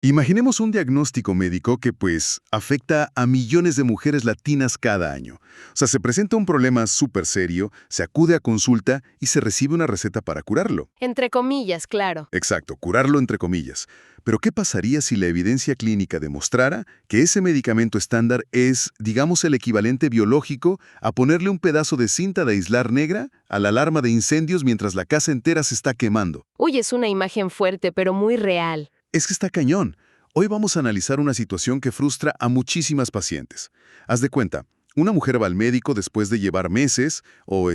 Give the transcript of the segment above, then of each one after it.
Imaginemos un diagnóstico médico que, pues, afecta a millones de mujeres latinas cada año. O sea, se presenta un problema súper serio, se acude a consulta y se recibe una receta para curarlo. Entre comillas, claro. Exacto, curarlo entre comillas. Pero ¿qué pasaría si la evidencia clínica demostrara que ese medicamento estándar es, digamos, el equivalente biológico a ponerle un pedazo de cinta de aislar negra a la alarma de incendios mientras la casa entera se está quemando? Uy, es una imagen fuerte, pero muy real. Es que está cañón. Hoy vamos a analizar una situación que frustra a muchísimas pacientes. Haz de cuenta, una mujer va al médico después de llevar meses, o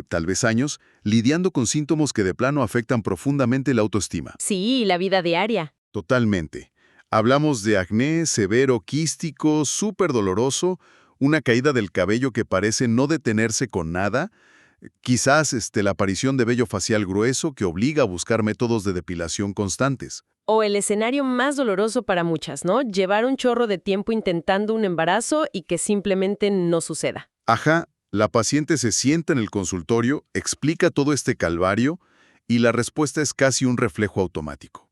tal vez años, lidiando con síntomas que de plano afectan profundamente la autoestima. Sí, la vida diaria. Totalmente. Hablamos de acné severo, quístico, súper doloroso, una caída del cabello que parece no detenerse con nada, quizás la aparición de vello facial grueso que obliga a buscar métodos de depilación constantes. O el escenario más doloroso para muchas, ¿no? Llevar un chorro de tiempo intentando un embarazo y que simplemente no suceda. Ajá, la paciente se sienta en el consultorio, explica todo este calvario y la respuesta es casi un reflejo automático.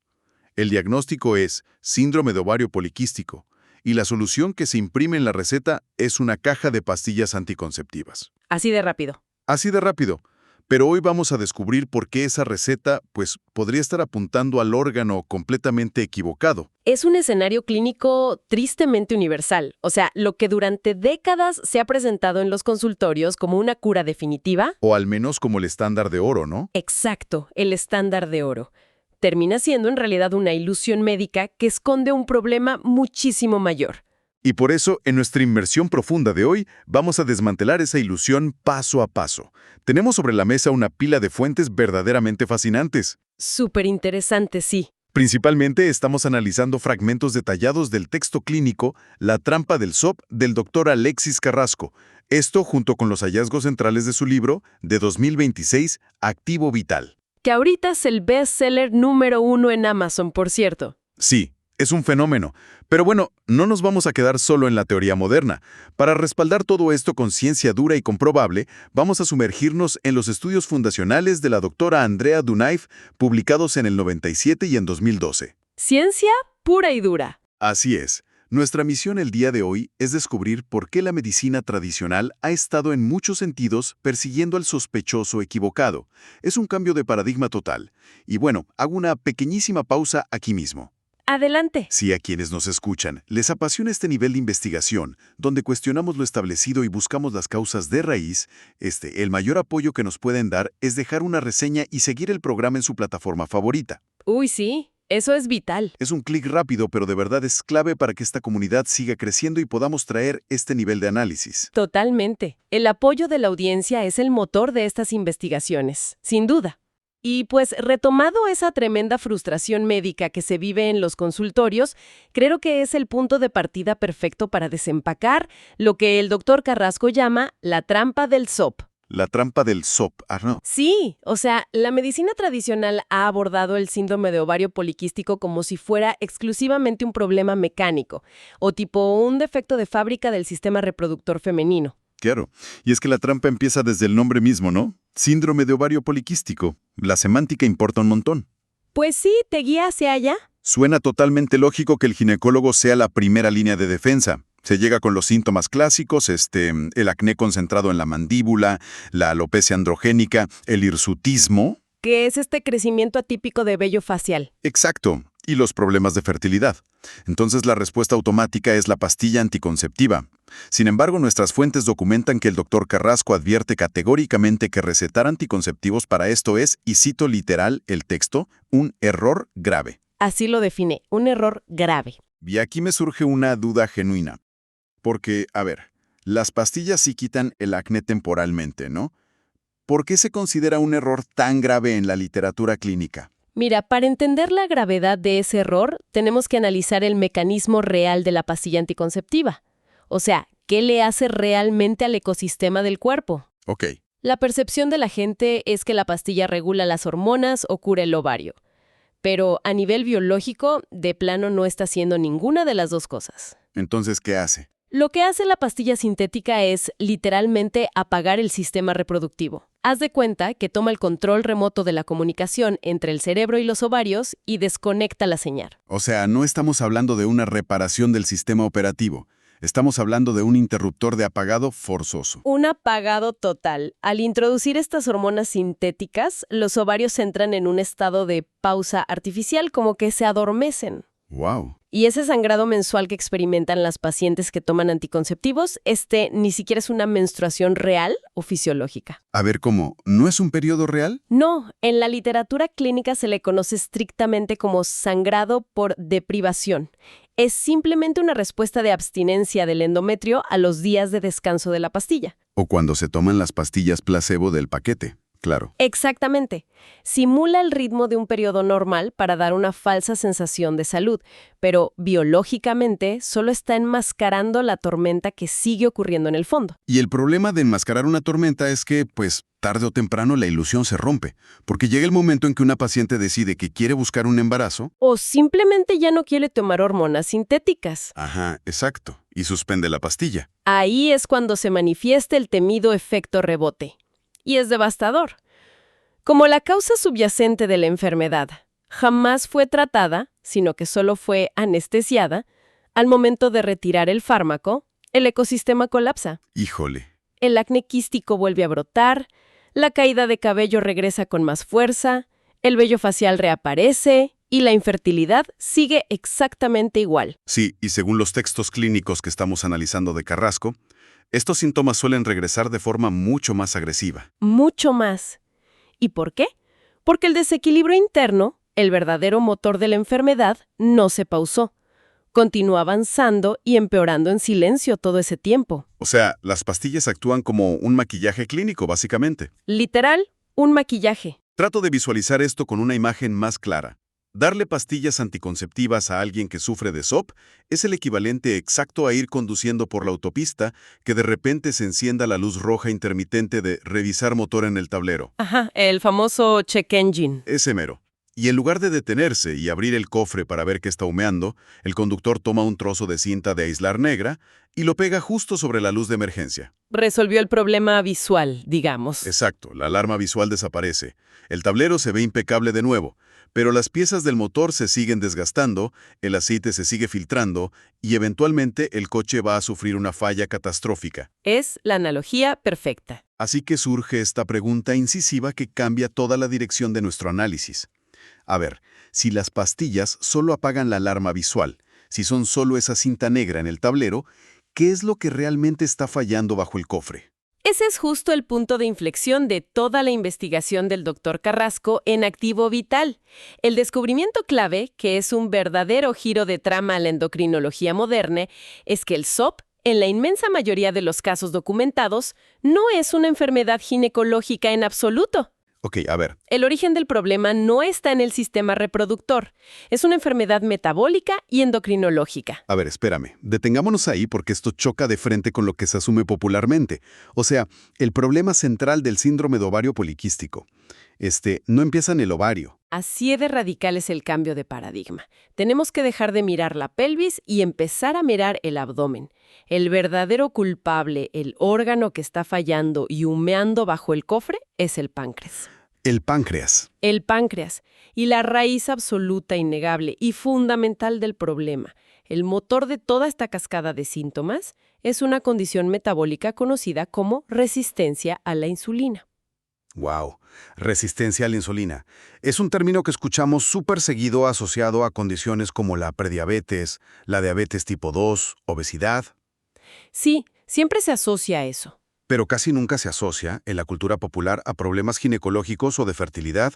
El diagnóstico es síndrome de ovario poliquístico y la solución que se imprime en la receta es una caja de pastillas anticonceptivas. Así de rápido. Así de rápido. Pero hoy vamos a descubrir por qué esa receta, pues, podría estar apuntando al órgano completamente equivocado. Es un escenario clínico tristemente universal. O sea, lo que durante décadas se ha presentado en los consultorios como una cura definitiva. O al menos como el estándar de oro, ¿no? Exacto, el estándar de oro. Termina siendo en realidad una ilusión médica que esconde un problema muchísimo mayor. Y por eso, en nuestra inmersión profunda de hoy, vamos a desmantelar esa ilusión paso a paso. Tenemos sobre la mesa una pila de fuentes verdaderamente fascinantes. Súper interesante, sí. Principalmente estamos analizando fragmentos detallados del texto clínico La trampa del SOP del doctor Alexis Carrasco. Esto junto con los hallazgos centrales de su libro, de 2026, Activo Vital. Que ahorita es el bestseller número 1 en Amazon, por cierto. Sí, es un fenómeno. Pero bueno, no nos vamos a quedar solo en la teoría moderna. Para respaldar todo esto con ciencia dura y comprobable, vamos a sumergirnos en los estudios fundacionales de la doctora Andrea Dunaif, publicados en el 97 y en 2012. Ciencia pura y dura. Así es. Nuestra misión el día de hoy es descubrir por qué la medicina tradicional ha estado en muchos sentidos persiguiendo al sospechoso equivocado. Es un cambio de paradigma total. Y bueno, hago una pequeñísima pausa aquí mismo. Adelante. Si a quienes nos escuchan les apasiona este nivel de investigación, donde cuestionamos lo establecido y buscamos las causas de raíz, el mayor apoyo que nos pueden dar es dejar una reseña y seguir el programa en su plataforma favorita. Uy, sí, eso es vital. Es un clic rápido, pero de verdad es clave para que esta comunidad siga creciendo y podamos traer este nivel de análisis. Totalmente. El apoyo de la audiencia es el motor de estas investigaciones, sin duda. Y pues retomado esa tremenda frustración médica que se vive en los consultorios, creo que es el punto de partida perfecto para desempacar lo que el doctor Carrasco llama la trampa del SOP. La trampa del SOP, ¿no? Sí, o sea, la medicina tradicional ha abordado el síndrome de ovario poliquístico como si fuera exclusivamente un problema mecánico o tipo un defecto de fábrica del sistema reproductor femenino. Claro, y es que la trampa empieza desde el nombre mismo, ¿no? Síndrome de ovario poliquístico. La semántica importa un montón. Pues sí, te guía hacia allá. Suena totalmente lógico que el ginecólogo sea la primera línea de defensa. Se llega con los síntomas clásicos, el acné concentrado en la mandíbula, la alopecia androgénica, el hirsutismo. Que es este crecimiento atípico de vello facial. Exacto, y los problemas de fertilidad. Entonces la respuesta automática es la pastilla anticonceptiva. Sin embargo, nuestras fuentes documentan que el doctor Carrasco advierte categóricamente que recetar anticonceptivos para esto es, y cito literal el texto, un error grave. Así lo define, un error grave. Y aquí me surge una duda genuina. Porque, a ver, las pastillas sí quitan el acné temporalmente, ¿no? ¿Por qué se considera un error tan grave en la literatura clínica? Mira, para entender la gravedad de ese error, tenemos que analizar el mecanismo real de la pastilla anticonceptiva. O sea, ¿qué le hace realmente al ecosistema del cuerpo? Ok. La percepción de la gente es que la pastilla regula las hormonas o cura el ovario. Pero a nivel biológico, de plano no está haciendo ninguna de las dos cosas. Entonces, ¿qué hace? Lo que hace la pastilla sintética es, literalmente, apagar el sistema reproductivo. Haz de cuenta que toma el control remoto de la comunicación entre el cerebro y los ovarios y desconecta la señal. O sea, no estamos hablando de una reparación del sistema operativo. Estamos hablando de un interruptor de apagado forzoso. Un apagado total. Al introducir estas hormonas sintéticas, los ovarios entran en un estado de pausa artificial, como que se adormecen. ¡Wow! Y ese sangrado mensual que experimentan las pacientes que toman anticonceptivos, ni siquiera es una menstruación real o fisiológica. A ver, ¿cómo? ¿No es un periodo real? No, en la literatura clínica se le conoce estrictamente como sangrado por deprivación. Es simplemente una respuesta de abstinencia del endometrio a los días de descanso de la pastilla. O cuando se toman las pastillas placebo del paquete, claro. Exactamente. Simula el ritmo de un periodo normal para dar una falsa sensación de salud, pero biológicamente solo está enmascarando la tormenta que sigue ocurriendo en el fondo. Y el problema de enmascarar una tormenta es que, pues, tarde o temprano la ilusión se rompe, porque llega el momento en que una paciente decide que quiere buscar un embarazo. O simplemente ya no quiere tomar hormonas sintéticas. Ajá, exacto. Y suspende la pastilla. Ahí es cuando se manifiesta el temido efecto rebote. Y es devastador. Como la causa subyacente de la enfermedad jamás fue tratada, sino que solo fue anestesiada, al momento de retirar el fármaco, el ecosistema colapsa. Híjole. El acné quístico vuelve a brotar, la caída de cabello regresa con más fuerza, el vello facial reaparece y la infertilidad sigue exactamente igual. Sí, y según los textos clínicos que estamos analizando de Carrasco, estos síntomas suelen regresar de forma mucho más agresiva. Mucho más. ¿Y por qué? Porque el desequilibrio interno, el verdadero motor de la enfermedad, no se pausó. Continuó avanzando y empeorando en silencio todo ese tiempo. O sea, las pastillas actúan como un maquillaje clínico, básicamente. Literal, un maquillaje. Trato de visualizar esto con una imagen más clara. Darle pastillas anticonceptivas a alguien que sufre de SOP es el equivalente exacto a ir conduciendo por la autopista que de repente se encienda la luz roja intermitente de revisar motor en el tablero. Ajá, el famoso check engine. Ese mero. Y en lugar de detenerse y abrir el cofre para ver qué está humeando, el conductor toma un trozo de cinta de aislar negra y lo pega justo sobre la luz de emergencia. Resolvió el problema visual, digamos. Exacto, la alarma visual desaparece. El tablero se ve impecable de nuevo, pero las piezas del motor se siguen desgastando, el aceite se sigue filtrando y eventualmente el coche va a sufrir una falla catastrófica. Es la analogía perfecta. Así que surge esta pregunta incisiva que cambia toda la dirección de nuestro análisis. A ver, si las pastillas solo apagan la alarma visual, si son solo esa cinta negra en el tablero, ¿qué es lo que realmente está fallando bajo el cofre? Ese es justo el punto de inflexión de toda la investigación del Dr. Carrasco en Activo Vital. El descubrimiento clave, que es un verdadero giro de trama a la endocrinología moderna, es que el SOP, en la inmensa mayoría de los casos documentados, no es una enfermedad ginecológica en absoluto. Ok, a ver. El origen del problema no está en el sistema reproductor. Es una enfermedad metabólica y endocrinológica. A ver, espérame. Detengámonos ahí porque esto choca de frente con lo que se asume popularmente. O sea, el problema central del síndrome de ovario poliquístico. No empieza en el ovario. Así de radical es el cambio de paradigma. Tenemos que dejar de mirar la pelvis y empezar a mirar el abdomen. El verdadero culpable, el órgano que está fallando y humeando bajo el cofre, es el páncreas. El páncreas. El páncreas. Y la raíz absoluta, innegable y fundamental del problema, el motor de toda esta cascada de síntomas, es una condición metabólica conocida como resistencia a la insulina. Wow, resistencia a la insulina. Es un término que escuchamos súper seguido asociado a condiciones como la prediabetes, la diabetes tipo 2, obesidad. Sí, siempre se asocia a eso. Pero casi nunca se asocia, en la cultura popular, a problemas ginecológicos o de fertilidad.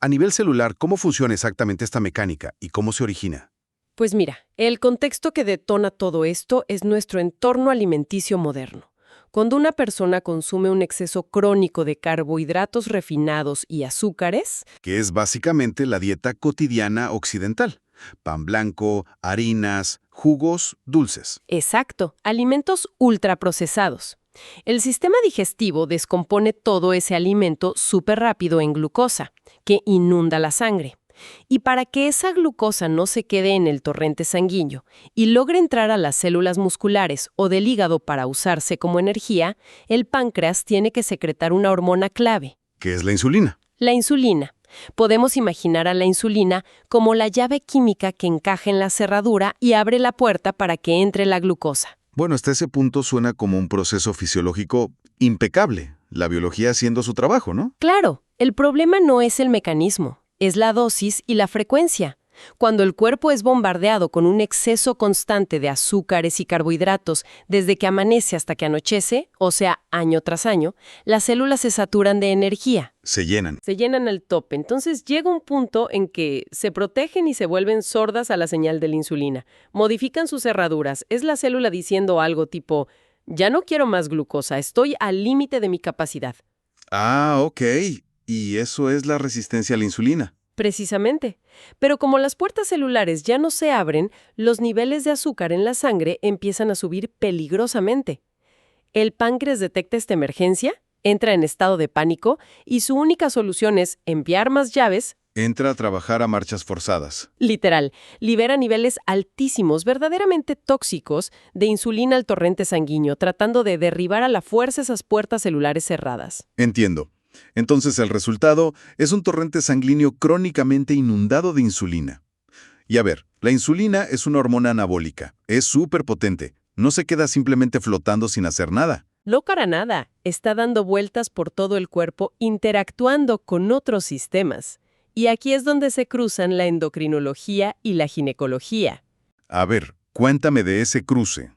A nivel celular, ¿cómo funciona exactamente esta mecánica y cómo se origina? Pues mira, el contexto que detona todo esto es nuestro entorno alimenticio moderno. Cuando una persona consume un exceso crónico de carbohidratos refinados y azúcares, Que es básicamente la dieta cotidiana occidental. Pan blanco, harinas, jugos, dulces. exacto, alimentos ultraprocesados. El sistema digestivo descompone todo ese alimento súper rápido en glucosa, que inunda la sangre. Y para que esa glucosa no se quede en el torrente sanguíneo y logre entrar a las células musculares o del hígado para usarse como energía, el páncreas tiene que secretar una hormona clave, ¿Qué es la insulina? la insulina. Podemos imaginar a la insulina como la llave química que encaja en la cerradura y abre la puerta para que entre la glucosa. Bueno, hasta ese punto suena como un proceso fisiológico impecable, la biología haciendo su trabajo, ¿no? Claro, el problema no es el mecanismo, es la dosis y la frecuencia. Cuando el cuerpo es bombardeado con un exceso constante de azúcares y carbohidratos desde que amanece hasta que anochece, o sea, año tras año, las células se saturan de energía. Se llenan. Se llenan al tope. Entonces llega un punto en que se protegen y se vuelven sordas a la señal de la insulina. Modifican sus cerraduras. Es la célula diciendo algo tipo, ya no quiero más glucosa, estoy al límite de mi capacidad. Ah, ok. Y eso es la resistencia a la insulina. Precisamente. Pero como las puertas celulares ya no se abren, los niveles de azúcar en la sangre empiezan a subir peligrosamente. El páncreas detecta esta emergencia, entra en estado de pánico y su única solución es enviar más llaves. Entra a trabajar a marchas forzadas. Literal, libera niveles altísimos, verdaderamente tóxicos, de insulina al torrente sanguíneo, tratando de derribar a la fuerza esas puertas celulares cerradas. Entiendo. Entonces el resultado es un torrente sanguíneo crónicamente inundado de insulina. Y a ver, la insulina es una hormona anabólica. Es súper potente. No se queda simplemente flotando sin hacer nada. No para nada, está dando vueltas por todo el cuerpo, interactuando con otros sistemas. Y aquí es donde se cruzan la endocrinología y la ginecología. A ver, cuéntame de ese cruce.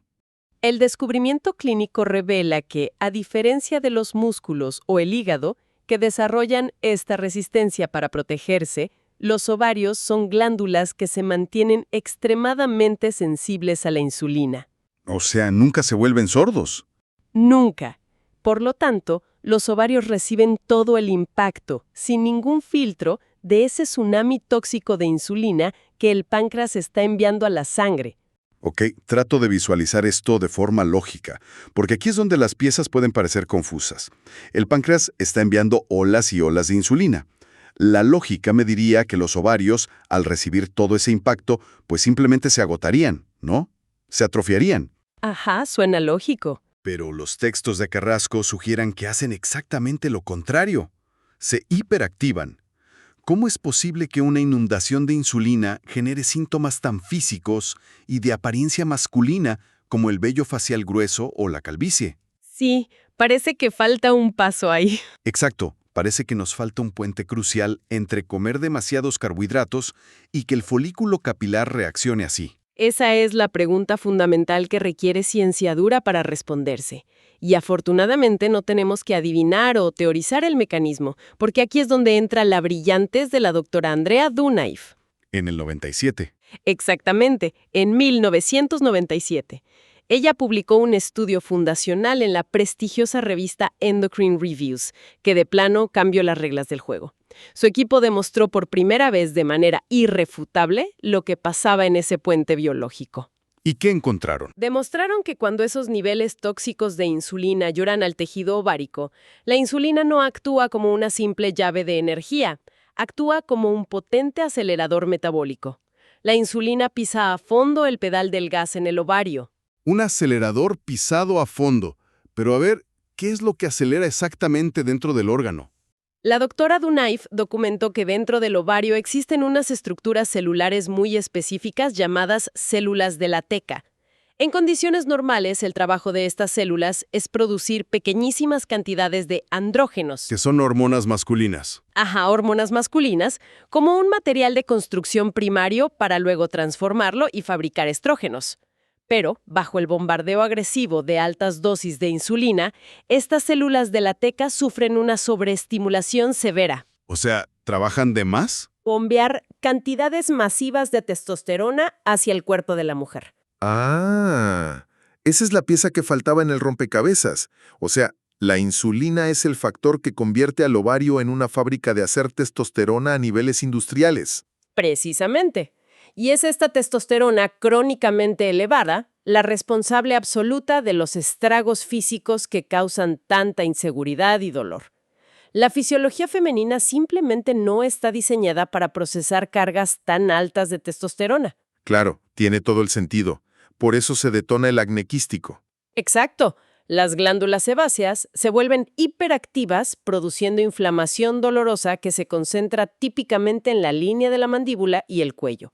El descubrimiento clínico revela que, a diferencia de los músculos o el hígado, que desarrollan esta resistencia para protegerse, los ovarios son glándulas que se mantienen extremadamente sensibles a la insulina. O sea, nunca se vuelven sordos. Nunca. Por lo tanto, los ovarios reciben todo el impacto, sin ningún filtro, de ese tsunami tóxico de insulina que el páncreas está enviando a la sangre. Ok, trato de visualizar esto de forma lógica, porque aquí es donde las piezas pueden parecer confusas. El páncreas está enviando olas y olas de insulina. La lógica me diría que los ovarios, al recibir todo ese impacto, pues simplemente se agotarían, ¿no? Se atrofiarían. Ajá, suena lógico. Pero los textos de Carrasco sugieren que hacen exactamente lo contrario. Se hiperactivan. ¿Cómo es posible que una inundación de insulina genere síntomas tan físicos y de apariencia masculina como el vello facial grueso o la calvicie? Sí, parece que falta un paso ahí. Exacto, parece que nos falta un puente crucial entre comer demasiados carbohidratos y que el folículo capilar reaccione así. Esa es la pregunta fundamental que requiere ciencia dura para responderse. Y afortunadamente no tenemos que adivinar o teorizar el mecanismo, porque aquí es donde entra la brillantez de la doctora Andrea Dunaif. En el 97. Exactamente, en 1997. Ella publicó un estudio fundacional en la prestigiosa revista Endocrine Reviews, que de plano cambió las reglas del juego. Su equipo demostró por primera vez de manera irrefutable lo que pasaba en ese puente biológico. ¿Y qué encontraron? Demostraron que cuando esos niveles tóxicos de insulina lloran al tejido ovárico, la insulina no actúa como una simple llave de energía, actúa como un potente acelerador metabólico. La insulina pisa a fondo el pedal del gas en el ovario. Un acelerador pisado a fondo. Pero a ver, ¿qué es lo que acelera exactamente dentro del órgano? La doctora Dunaif documentó que dentro del ovario existen unas estructuras celulares muy específicas llamadas células de la teca. En condiciones normales, el trabajo de estas células es producir pequeñísimas cantidades de andrógenos. Que son hormonas masculinas. Ajá, hormonas masculinas, como un material de construcción primario para luego transformarlo y fabricar estrógenos. Pero, bajo el bombardeo agresivo de altas dosis de insulina, estas células de la teca sufren una sobreestimulación severa. O sea, ¿trabajan de más? Bombear cantidades masivas de testosterona hacia el cuerpo de la mujer. Ah, esa es la pieza que faltaba en el rompecabezas. O sea, la insulina es el factor que convierte al ovario en una fábrica de hacer testosterona a niveles industriales. Precisamente. Y es esta testosterona crónicamente elevada la responsable absoluta de los estragos físicos que causan tanta inseguridad y dolor. La fisiología femenina simplemente no está diseñada para procesar cargas tan altas de testosterona. Claro, tiene todo el sentido. Por eso se detona el acné quístico. Exacto. Las glándulas sebáceas se vuelven hiperactivas, produciendo inflamación dolorosa que se concentra típicamente en la línea de la mandíbula y el cuello.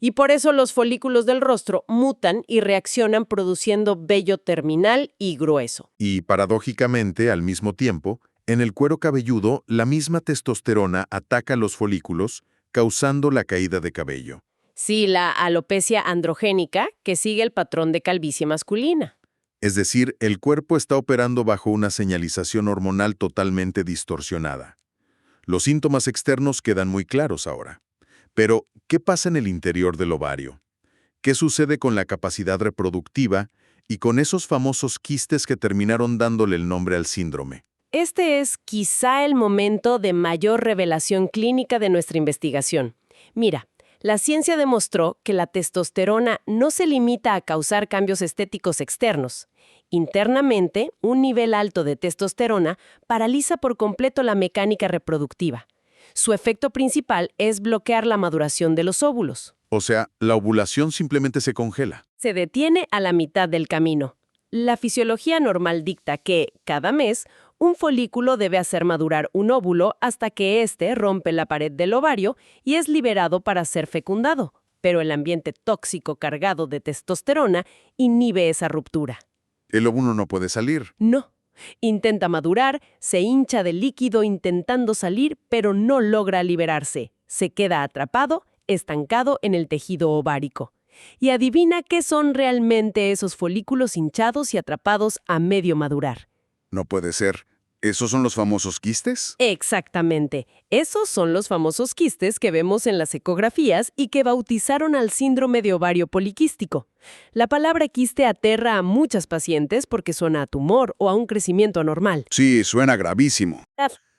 Y por eso los folículos del rostro mutan y reaccionan produciendo vello terminal y grueso. Y paradójicamente, al mismo tiempo, en el cuero cabelludo, la misma testosterona ataca los folículos, causando la caída de cabello. Sí, la alopecia androgénica, que sigue el patrón de calvicie masculina. Es decir, el cuerpo está operando bajo una señalización hormonal totalmente distorsionada. Los síntomas externos quedan muy claros ahora. Pero, ¿qué pasa en el interior del ovario? ¿Qué sucede con la capacidad reproductiva y con esos famosos quistes que terminaron dándole el nombre al síndrome? Este es quizá el momento de mayor revelación clínica de nuestra investigación. Mira, la ciencia demostró que la testosterona no se limita a causar cambios estéticos externos. Internamente, un nivel alto de testosterona paraliza por completo la mecánica reproductiva. Su efecto principal es bloquear la maduración de los óvulos. O sea, la ovulación simplemente se congela. Se detiene a la mitad del camino. La fisiología normal dicta que, cada mes, un folículo debe hacer madurar un óvulo hasta que éste rompe la pared del ovario y es liberado para ser fecundado. Pero el ambiente tóxico cargado de testosterona inhibe esa ruptura. El óvulo no puede salir. No. Intenta madurar, se hincha de líquido intentando salir, pero no logra liberarse. Se queda atrapado, estancado en el tejido ovárico. Y adivina qué son realmente esos folículos hinchados y atrapados a medio madurar. No puede ser. ¿Esos son los famosos quistes? Exactamente. Esos son los famosos quistes que vemos en las ecografías y que bautizaron al síndrome de ovario poliquístico. La palabra quiste aterra a muchas pacientes porque suena a tumor o a un crecimiento anormal. Sí, suena gravísimo.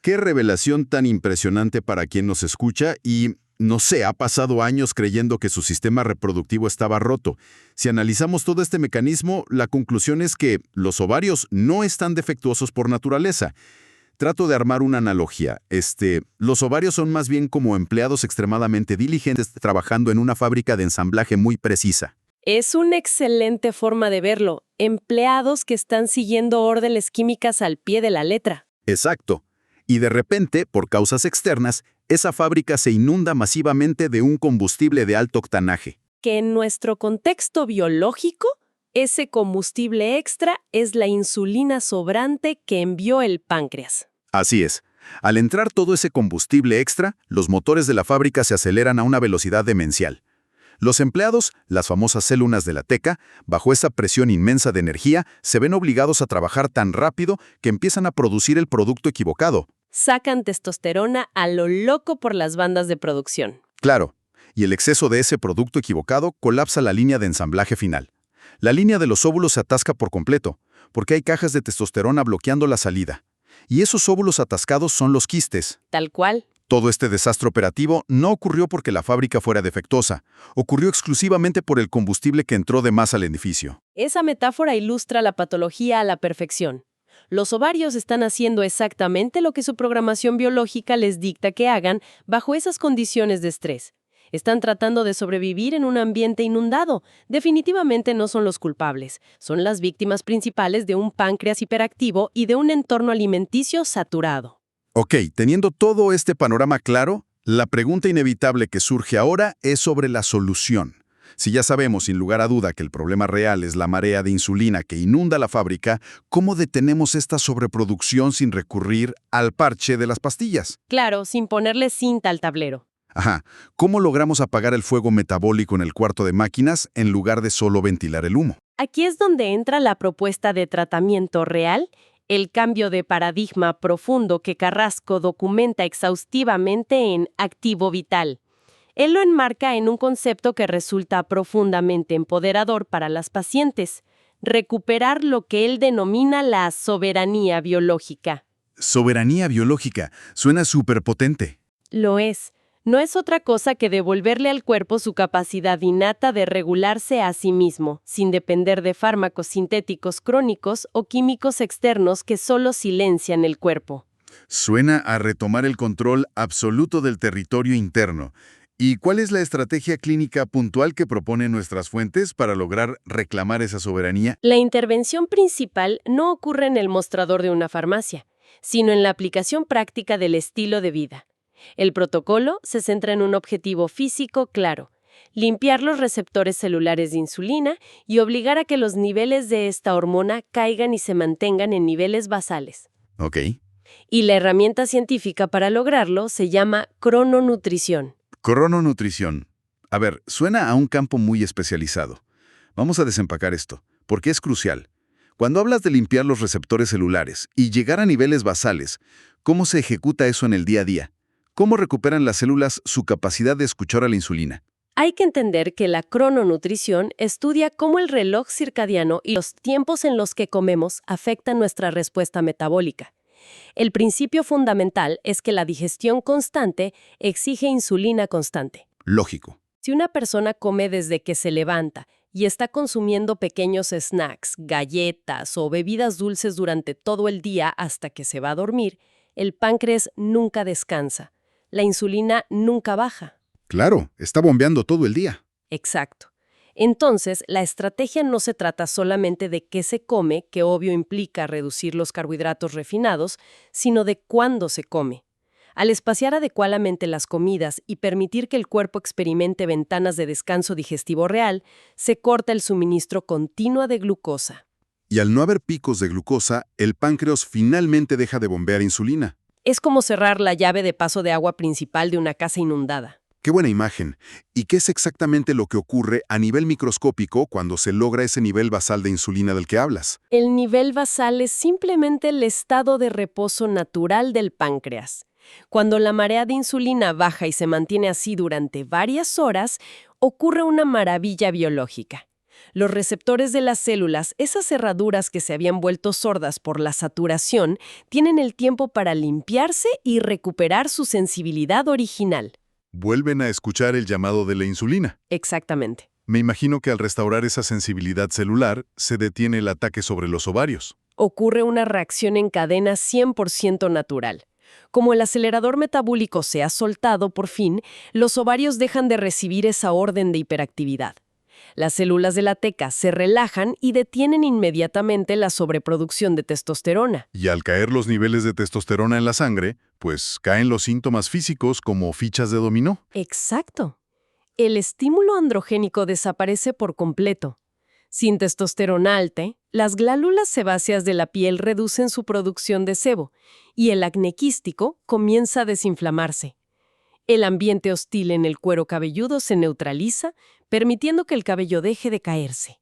Qué revelación tan impresionante para quien nos escucha y, no sé, ha pasado años creyendo que su sistema reproductivo estaba roto. Si analizamos todo este mecanismo, la conclusión es que los ovarios no están defectuosos por naturaleza. Trato de armar una analogía. Los ovarios son más bien como empleados extremadamente diligentes trabajando en una fábrica de ensamblaje muy precisa. Es una excelente forma de verlo. Empleados que están siguiendo órdenes químicas al pie de la letra. Exacto. Y de repente, por causas externas, esa fábrica se inunda masivamente de un combustible de alto octanaje. Que en nuestro contexto biológico, ese combustible extra es la insulina sobrante que envió el páncreas. Así es. Al entrar todo ese combustible extra, los motores de la fábrica se aceleran a una velocidad demencial. Los empleados, las famosas células de la teca, bajo esa presión inmensa de energía, se ven obligados a trabajar tan rápido que empiezan a producir el producto equivocado. Sacan testosterona a lo loco por las bandas de producción. Claro, y el exceso de ese producto equivocado colapsa la línea de ensamblaje final. La línea de los óvulos se atasca por completo, porque hay cajas de testosterona bloqueando la salida. Y esos óvulos atascados son los quistes. Tal cual. Todo este desastre operativo no ocurrió porque la fábrica fuera defectuosa, ocurrió exclusivamente por el combustible que entró de más al edificio. Esa metáfora ilustra la patología a la perfección. Los ovarios están haciendo exactamente lo que su programación biológica les dicta que hagan bajo esas condiciones de estrés. Están tratando de sobrevivir en un ambiente inundado. Definitivamente no son los culpables. Son las víctimas principales de un páncreas hiperactivo y de un entorno alimenticio saturado. Ok, teniendo todo este panorama claro, la pregunta inevitable que surge ahora es sobre la solución. Si ya sabemos sin lugar a duda que el problema real es la marea de insulina que inunda la fábrica, ¿cómo detenemos esta sobreproducción sin recurrir al parche de las pastillas? Claro, sin ponerle cinta al tablero. Ajá, ¿cómo logramos apagar el fuego metabólico en el cuarto de máquinas en lugar de solo ventilar el humo? Aquí es donde entra la propuesta de tratamiento real, el cambio de paradigma profundo que Carrasco documenta exhaustivamente en Activo Vital. Él lo enmarca en un concepto que resulta profundamente empoderador para las pacientes: recuperar lo que él denomina la soberanía biológica. Soberanía biológica, suena superpotente. Lo es. No es otra cosa que devolverle al cuerpo su capacidad innata de regularse a sí mismo, sin depender de fármacos sintéticos crónicos o químicos externos que solo silencian el cuerpo. Suena a retomar el control absoluto del territorio interno. ¿Y cuál es la estrategia clínica puntual que proponen nuestras fuentes para lograr reclamar esa soberanía? La intervención principal no ocurre en el mostrador de una farmacia, sino en la aplicación práctica del estilo de vida. El protocolo se centra en un objetivo físico claro: limpiar los receptores celulares de insulina y obligar a que los niveles de esta hormona caigan y se mantengan en niveles basales. Ok. Y la herramienta científica para lograrlo se llama crononutrición. Crononutrición. A ver, suena a un campo muy especializado. Vamos a desempacar esto, porque es crucial. Cuando hablas de limpiar los receptores celulares y llegar a niveles basales, ¿cómo se ejecuta eso en el día a día? ¿Cómo recuperan las células su capacidad de escuchar a la insulina? Hay que entender que la crononutrición estudia cómo el reloj circadiano y los tiempos en los que comemos afectan nuestra respuesta metabólica. El principio fundamental es que la digestión constante exige insulina constante. Lógico. Si una persona come desde que se levanta y está consumiendo pequeños snacks, galletas o bebidas dulces durante todo el día hasta que se va a dormir, el páncreas nunca descansa. La insulina nunca baja. Claro, está bombeando todo el día. Exacto. Entonces, la estrategia no se trata solamente de qué se come, que obvio implica reducir los carbohidratos refinados, sino de cuándo se come. Al espaciar adecuadamente las comidas y permitir que el cuerpo experimente ventanas de descanso digestivo real, se corta el suministro continuo de glucosa. Y al no haber picos de glucosa, el páncreas finalmente deja de bombear insulina. Es como cerrar la llave de paso de agua principal de una casa inundada. ¡Qué buena imagen! ¿Y qué es exactamente lo que ocurre a nivel microscópico cuando se logra ese nivel basal de insulina del que hablas? El nivel basal es simplemente el estado de reposo natural del páncreas. Cuando la marea de insulina baja y se mantiene así durante varias horas, ocurre una maravilla biológica. Los receptores de las células, esas cerraduras que se habían vuelto sordas por la saturación, tienen el tiempo para limpiarse y recuperar su sensibilidad original. Vuelven a escuchar el llamado de la insulina. Exactamente. Me imagino que al restaurar esa sensibilidad celular, se detiene el ataque sobre los ovarios. Ocurre una reacción en cadena 100% natural. Como el acelerador metabólico se ha soltado por fin, los ovarios dejan de recibir esa orden de hiperactividad. Las células de la teca se relajan y detienen inmediatamente la sobreproducción de testosterona. Y al caer los niveles de testosterona en la sangre, pues caen los síntomas físicos como fichas de dominó. Exacto. El estímulo androgénico desaparece por completo. Sin testosterona alta, las glándulas sebáceas de la piel reducen su producción de sebo y el acné quístico comienza a desinflamarse. El ambiente hostil en el cuero cabelludo se neutraliza, permitiendo que el cabello deje de caerse.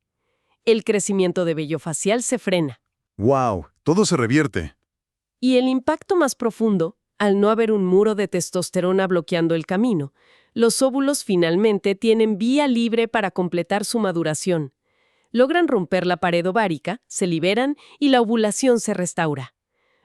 El crecimiento de vello facial se frena. ¡Wow! Todo se revierte. Y el impacto más profundo, al no haber un muro de testosterona bloqueando el camino, los óvulos finalmente tienen vía libre para completar su maduración. Logran romper la pared ovárica, se liberan y la ovulación se restaura.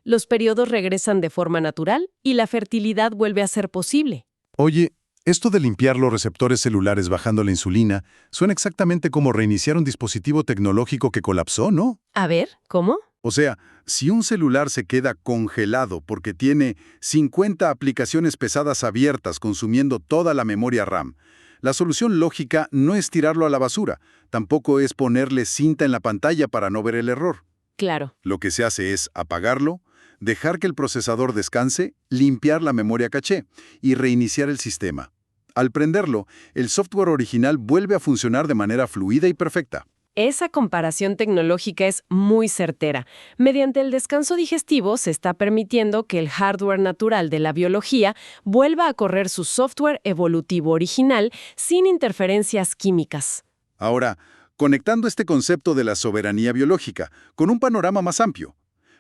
Los periodos regresan de forma natural y la fertilidad vuelve a ser posible. Oye, esto de limpiar los receptores celulares bajando la insulina suena exactamente como reiniciar un dispositivo tecnológico que colapsó, ¿no? A ver, ¿cómo? O sea, si un celular se queda congelado porque tiene 50 aplicaciones pesadas abiertas consumiendo toda la memoria RAM, la solución lógica no es tirarlo a la basura, tampoco es ponerle cinta en la pantalla para no ver el error. Claro. Lo que se hace es apagarlo, dejar que el procesador descanse, limpiar la memoria caché y reiniciar el sistema. Al prenderlo, el software original vuelve a funcionar de manera fluida y perfecta. Esa comparación tecnológica es muy certera. Mediante el descanso digestivo se está permitiendo que el hardware natural de la biología vuelva a correr su software evolutivo original sin interferencias químicas. Ahora, conectando este concepto de la soberanía biológica con un panorama más amplio.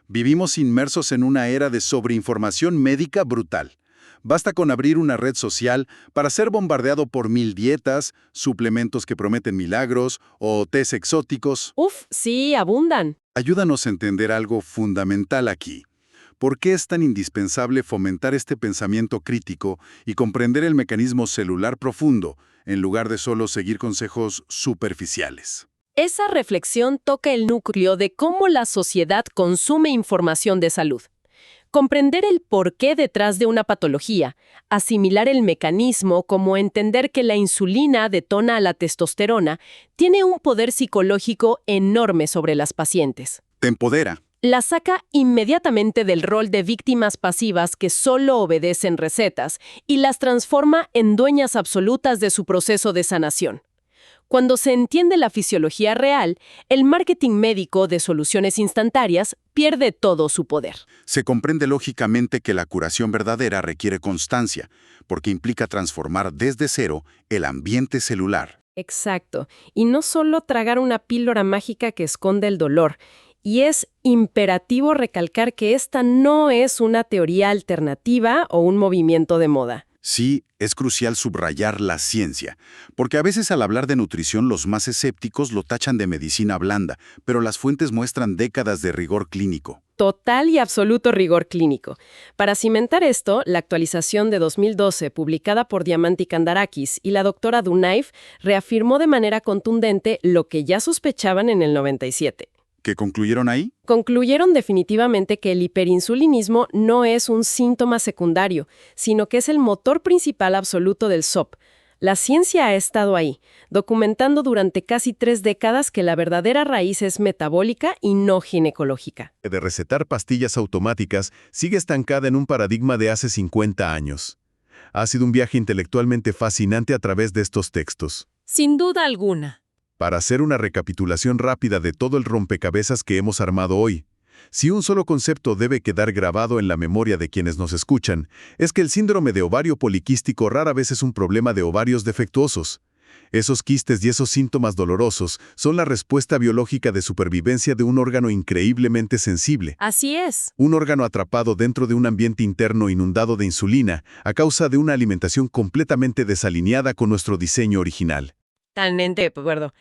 Vivimos inmersos en una era de sobreinformación médica brutal. Basta con abrir una red social para ser bombardeado por 1000 dietas, suplementos que prometen milagros o tés exóticos. Uf, sí, abundan. Ayúdanos a entender algo fundamental aquí. ¿Por qué es tan indispensable fomentar este pensamiento crítico y comprender el mecanismo celular profundo, en lugar de solo seguir consejos superficiales? Esa reflexión toca el núcleo de cómo la sociedad consume información de salud. Comprender el porqué detrás de una patología, asimilar el mecanismo como entender que la insulina detona a la testosterona, tiene un poder psicológico enorme sobre las pacientes. Te empodera. La saca inmediatamente del rol de víctimas pasivas que solo obedecen recetas y las transforma en dueñas absolutas de su proceso de sanación. Cuando se entiende la fisiología real, el marketing médico de soluciones instantáneas pierde todo su poder. Se comprende lógicamente que la curación verdadera requiere constancia, porque implica transformar desde cero el ambiente celular. Exacto. Y no solo tragar una píldora mágica que esconde el dolor. Y es imperativo recalcar que esta no es una teoría alternativa o un movimiento de moda. Sí, es crucial subrayar la ciencia, porque a veces al hablar de nutrición los más escépticos lo tachan de medicina blanda, pero las fuentes muestran décadas de rigor clínico. Total y absoluto rigor clínico. Para cimentar esto, la actualización de 2012, publicada por Diamanti Kandarakis y la doctora Dunaif, reafirmó de manera contundente lo que ya sospechaban en el 97. ¿Qué concluyeron ahí? Concluyeron definitivamente que el hiperinsulinismo no es un síntoma secundario, sino que es el motor principal absoluto del SOP. La ciencia ha estado ahí, documentando durante casi 3 décadas que la verdadera raíz es metabólica y no ginecológica. De recetar pastillas automáticas sigue estancada en un paradigma de hace 50 años. Ha sido un viaje intelectualmente fascinante a través de estos textos. Sin duda alguna. Para hacer una recapitulación rápida de todo el rompecabezas que hemos armado hoy, si un solo concepto debe quedar grabado en la memoria de quienes nos escuchan, es que el síndrome de ovario poliquístico rara vez es un problema de ovarios defectuosos. Esos quistes y esos síntomas dolorosos son la respuesta biológica de supervivencia de un órgano increíblemente sensible. Así es. Un órgano atrapado dentro de un ambiente interno inundado de insulina a causa de una alimentación completamente desalineada con nuestro diseño original. Totalmente de acuerdo.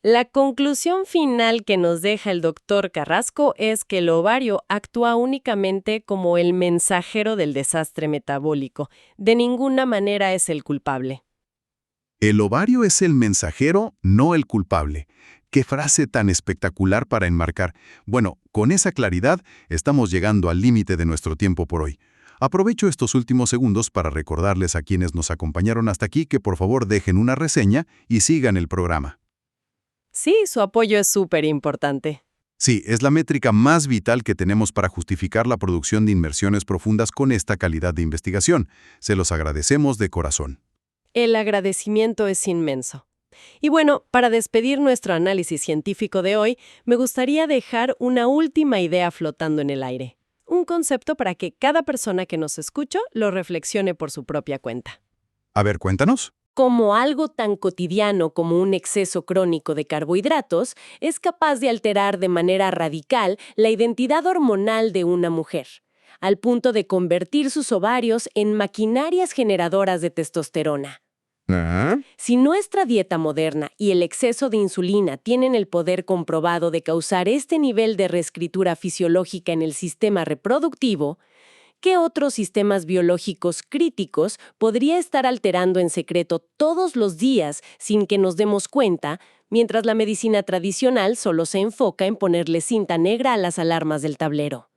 La conclusión final que nos deja el doctor Carrasco es que el ovario actúa únicamente como el mensajero del desastre metabólico. De ninguna manera es el culpable. El ovario es el mensajero, no el culpable. ¡Qué frase tan espectacular para enmarcar! Bueno, con esa claridad estamos llegando al límite de nuestro tiempo por hoy. Aprovecho estos últimos segundos para recordarles a quienes nos acompañaron hasta aquí que por favor dejen una reseña y sigan el programa. Sí, su apoyo es súper importante. Sí, es la métrica más vital que tenemos para justificar la producción de inmersiones profundas con esta calidad de investigación. Se los agradecemos de corazón. El agradecimiento es inmenso. Y bueno, para despedir nuestro análisis científico de hoy, me gustaría dejar una última idea flotando en el aire. Un concepto para que cada persona que nos escucha lo reflexione por su propia cuenta. A ver, cuéntanos. Como algo tan cotidiano como un exceso crónico de carbohidratos es capaz de alterar de manera radical la identidad hormonal de una mujer, al punto de convertir sus ovarios en maquinarias generadoras de testosterona. Si nuestra dieta moderna y el exceso de insulina tienen el poder comprobado de causar este nivel de reescritura fisiológica en el sistema reproductivo, ¿qué otros sistemas biológicos críticos podría estar alterando en secreto todos los días sin que nos demos cuenta, mientras la medicina tradicional solo se enfoca en ponerle cinta negra a las alarmas del tablero?